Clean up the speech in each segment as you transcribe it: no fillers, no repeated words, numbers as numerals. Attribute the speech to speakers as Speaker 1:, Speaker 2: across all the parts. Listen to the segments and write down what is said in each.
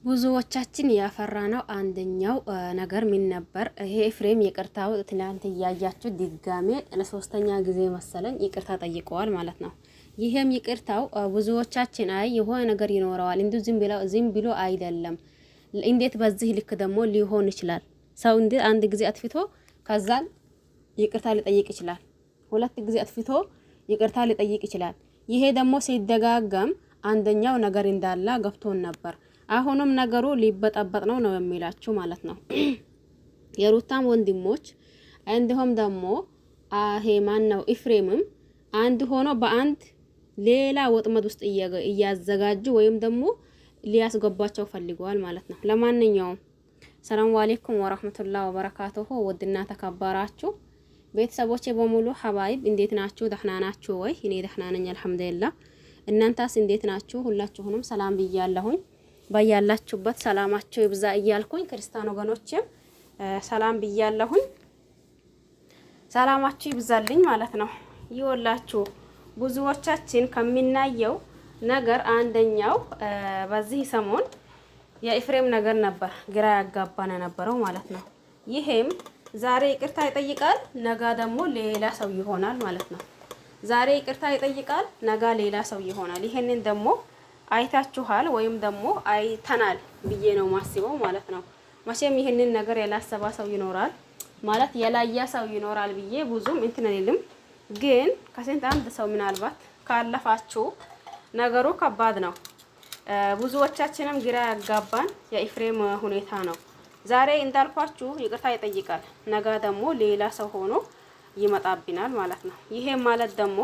Speaker 1: ብዙዎቻችን ያፈራነው አንደኛው ነገር ምን ነበር? ይሄ ኤፍሬም ይቅርታው ትናንት እያያችሁ ድጋሜ ለሶስተኛ ጊዜ መሰለኝ ይቅርታ ጠይቀዋል ማለት ነው። ይሄም ይቅርታው ብዙዎቻችን አይ የሆነ ነገር ይኖረዋል እንዴ ዝም ብሎ አይደለም። እንዴት በዚህ ልክ ደግሞ ሊሆን ይችላል? ሰው እንዴ አንድ ጊዜ አጥፍቶ ከዛን ይቅርታ ሊጠይቅ ይችላል። ሁለት ጊዜ አጥፍቶ ይቅርታ ሊጠይቅ ይችላል። ይሄ ደግሞ ሲደጋገም አንደኛው ነገር እንዳላ ገብቶን ነበር። አሁንም ነገሩ ሊበጠበጥ ነው የሚላችሁ ማለት ነው። የሩታም ወንድሞች እንዲሁም ደግሞ ይሄ ማን ነው ኤፍሬምም አንድ ሆኖ በአንድ ሌላ ወጥመድ ውስጥ እያዘጋጁ ወይም ደግሞ ሊያስገባቸው ፈልገዋል ማለት ነው። ለማንኛውም ሰላም አለይኩም ወራህመቱላሂ ወበረካቱሁ። ውድና ተከበራችሁ ቤተሰቦቼ በሙሉ ሐባይብ እንዴት ናችሁ? ደህና ናችሁ ወይ? እኔ ደህና ነኝ አልሐምዱሊላህ። እናንተስ እንዴት ናችሁ? ሁላችሁንም ሰላም ብያለሁኝ። ባያላችሁበት ሰላማችሁ ይብዛ እያልኩኝ ክርስቲያን ወገኖችም ሰላም ብያለሁኝ። ሰላማችሁ ይብዛልኝ ማለት ነው። ይወላችሁ ብዙዎቻችን ከሚናየው ነገር አንደኛው በዚህ ሰሞን የኤፍሬም ነገር ነበር ግራ ያጋባነ ነበረው ማለት ነው። ይሄም ዛሬ ይቅርታ ይጠይቃል፣ ነገ ደግሞ ሌላ ሰው ይሆናል ማለት ነው። ዛሬ ይቅርታ ይጠይቃል፣ ነገ ሌላ ሰው ይሆናል። ይሄንን ደግሞ አይታችኋል ወይም ደግሞ አይተናል ብዬ ነው ማስበው ማለት ነው። መቼም ይሄንን ነገር ያላሰባ ሰው ይኖራል ማለት ያላያ ሰው ይኖራል ብዬ ብዙም እንትን አይልም። ግን ከስንት አንድ ሰው ምናልባት ካለፋችሁ ነገሩ ከባድ ነው። ብዙዎቻችንም ግራ ያጋባን የኤፍሬም ሁኔታ ነው። ዛሬ እንዳልኳችሁ ይቅርታ ይጠይቃል፣ ነገ ደግሞ ሌላ ሰው ሆኖ ይመጣብናል ማለት ነው። ይሄ ማለት ደግሞ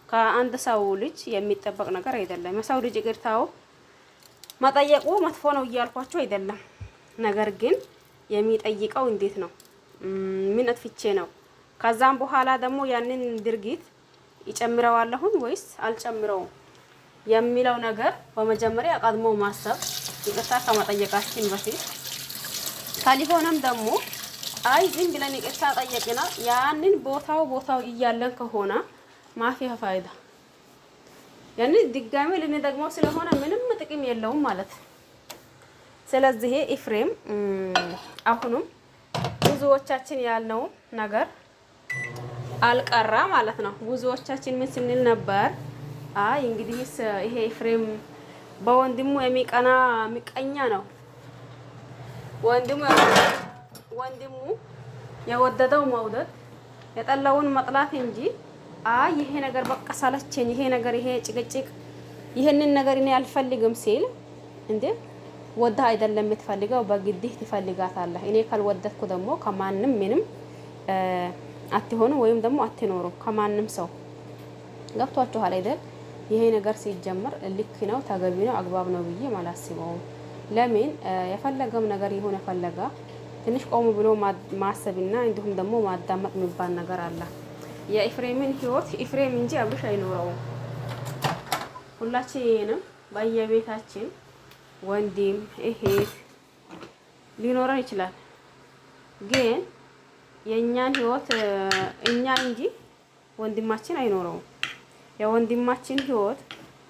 Speaker 1: ከአንድ ሰው ልጅ የሚጠበቅ ነገር አይደለም። የሰው ልጅ ይቅርታው መጠየቁ መጥፎ ነው እያልኳችሁ አይደለም። ነገር ግን የሚጠይቀው እንዴት ነው? ምን አጥፍቼ ነው? ከዛም በኋላ ደግሞ ያንን ድርጊት ይጨምረዋለሁን ወይስ አልጨምረውም የሚለው ነገር በመጀመሪያ ቀድሞ ማሰብ ይቅርታ ከመጠየቃችን በፊት ካልሆነም ደግሞ አይ ዝም ብለን ይቅርታ ጠየቅና ያንን ቦታው እያለን ከሆነ ማፊያ ፋይዳ ያኔ ድጋሜ ልንደግመው ስለሆነ ምንም ጥቅም የለውም ማለት። ስለዚህ ኤፍሬም አሁንም ብዙዎቻችን ያልነው ነገር አልቀራ ማለት ነው። ብዙዎቻችን ምን ስንል ነበር? አይ እንግዲህ ይሄ ኤፍሬም በወንድሙ የሚቀና ምቀኛ ነው። ወንድሙ የወደደው መውደድ የጠላውን መጥላት እንጂ አይ ይሄ ነገር በቃ ሰለቸኝ፣ ይሄ ጭቅጭቅ፣ ይሄንን ነገር እኔ አልፈልግም ሲል እንዴ ወዳ አይደለም የምትፈልገው በግድህ ትፈልጋታለህ። እኔ ካልወደድኩ ደግሞ ከማንም ምንም አትሆኑ ወይም ደግሞ አትኖሩ ከማንም ሰው። ገብቷችኋል አይደል? ይሄ ነገር ሲጀመር ልክ ነው፣ ተገቢ ነው፣ አግባብ ነው ብዬ ማላስበው። ለምን የፈለገም ነገር ይሁን የፈለጋ ትንሽ ቆም ብሎ ማሰብና እንዲሁም ደግሞ ማዳመጥ የሚባል ነገር አለ። የኤፍሬምን ህይወት ኤፍሬም እንጂ አብርሽ አይኖረውም። ሁላችንም በየቤታችን ወንድም እህት ሊኖረን ይችላል። ግን የኛን ህይወት እኛ እንጂ ወንድማችን አይኖረውም። የወንድማችን ህይወት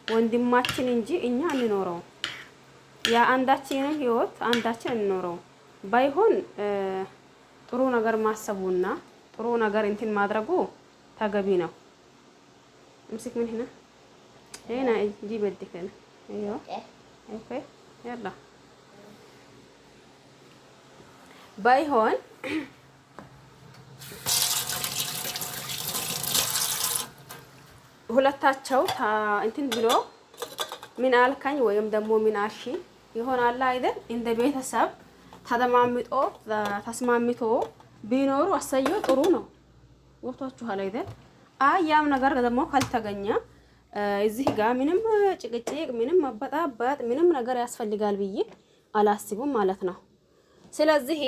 Speaker 1: ወንድማችን እንጂ እኛ አንኖረውም። የአንዳችንን ህይወት አንዳችን አንኖረውም። ባይሆን ጥሩ ነገር ማሰቡና ጥሩ ነገር እንትን ማድረጉ ተገቢ ነው። امسك من هنا جيب يدك هنا. ايوه اوكي يلا ባይሆን ሁለታቸው እንትን ብሎ ምን አልካኝ ወይም ደግሞ ምን አልሽ ይሆናል አይደል? እንደ ቤተሰብ ተስማምቶ ቢኖሩ አሰየው ጥሩ ነው። ወጥቷችኋል አይደል? ያም ነገር ደግሞ ካልተገኘ እዚህ ጋር ምንም ጭቅጭቅ፣ ምንም መበጣበጥ፣ ምንም ነገር ያስፈልጋል ብዬ አላስብም ማለት ነው። ስለዚህ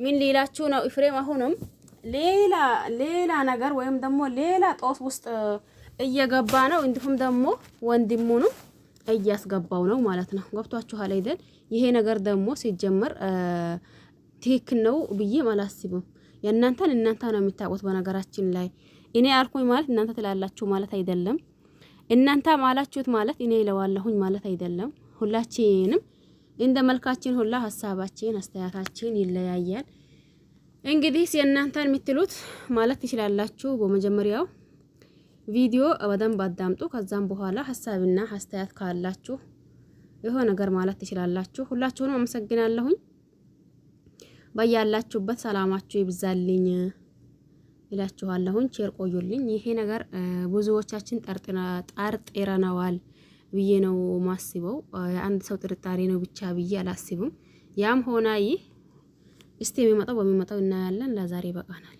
Speaker 1: ምን ሊላችሁ ነው? ኤፍሬም አሁንም ሌላ ነገር ወይም ደግሞ ሌላ ጦስ ውስጥ እየገባ ነው። እንዲሁም ደግሞ ወንድሙንም እያስገባው ነው ማለት ነው። ገብቷችኋል አይደል? ይሄ ነገር ደግሞ ሲጀመር ትክክል ነው ብዬ አላስብም። እናንተ ነው የምታውቁት። በነገራችን ላይ እኔ አልኩኝ ማለት እናንተ ትላላችሁ ማለት አይደለም። እናንተ ማላችሁት ማለት እኔ ይለዋለሁኝ ማለት አይደለም። ሁላችንም እንደ መልካችን ሁላ ሐሳባችን አስተያየታችን ይለያያል። እንግዲህ የእናንተን የምትሉት ማለት ትችላላችሁ። በመጀመሪያው ቪዲዮ በደንብ አዳምጡ። ከዛም በኋላ ሐሳብና አስተያየት ካላችሁ የሆነ ነገር ማለት ትችላላችሁ። ሁላችሁንም አመሰግናለሁኝ። በያላችሁበት ሰላማችሁ ይብዛልኝ እላችኋለሁኝ። ቸር ቆዩልኝ። ይሄ ነገር ብዙዎቻችን ጠርጥረናል ብዬ ነው ማስበው። አንድ ሰው ጥርጣሬ ነው ብቻ ብዬ አላስብም። ያም ሆነ ይህ እስቲ በሚመጣው እናያለን። ለዛሬ በቃናል።